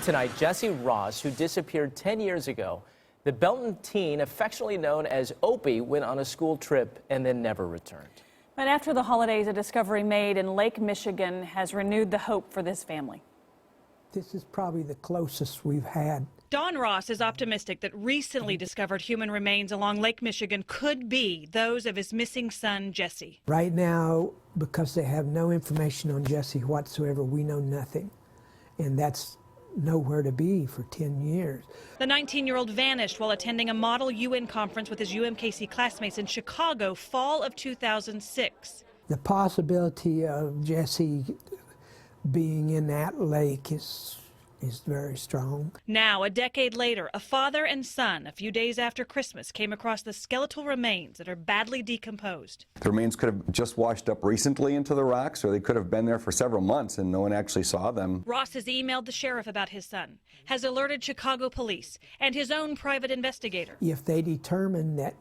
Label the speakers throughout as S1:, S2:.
S1: tonight, Jesse Ross, who disappeared 10 years ago. The Belton teen, affectionately known as Opie, went on a school trip and then never returned.
S2: But after the holidays, a discovery made in Lake Michigan has renewed the hope for this family.
S3: This is probably the closest we've had.
S4: Don Ross is optimistic that recently discovered human remains along Lake Michigan could be those of his missing son, Jesse.
S3: Right now, because they have no information on Jesse whatsoever, we know nothing. And that's nowhere to be for 10 years.
S4: The 19-year-old vanished while attending a model UN conference with his UMKC classmates in Chicago, fall of 2006.
S3: The possibility of Jesse being in that lake is very strong.
S4: Now, a decade later, a father and son, a few days after Christmas, came across the skeletal remains that are badly decomposed.
S5: The remains could have just washed up recently into the rocks, or they could have been there for several months and no one actually saw them.
S4: Ross has emailed the sheriff about his son, has alerted Chicago police and his own private investigator.
S3: If they determine that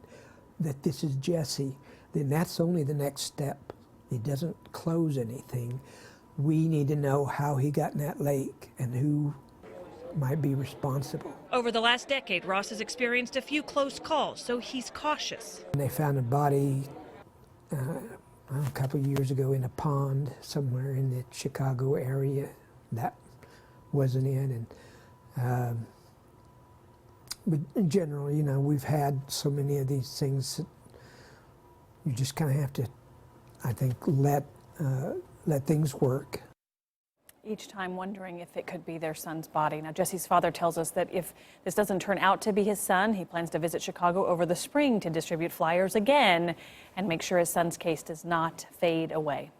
S3: this is Jesse, then that's only the next step. It doesn't close anything. We need to know how he got in that lake and who might be responsible.
S4: Over the last decade, Ross has experienced a few close calls, so he's cautious.
S3: They found a body a couple of years ago in a pond somewhere in the Chicago area. That wasn't it. But in general, you know, we've had so many of these things that you just kind of have to, I think, let things work.
S2: Each time wondering if it could be their son's body. Now, Jesse's father tells us that if this doesn't turn out to be his son, he plans to visit Chicago over the spring to distribute flyers again and make sure his son's case does not fade away.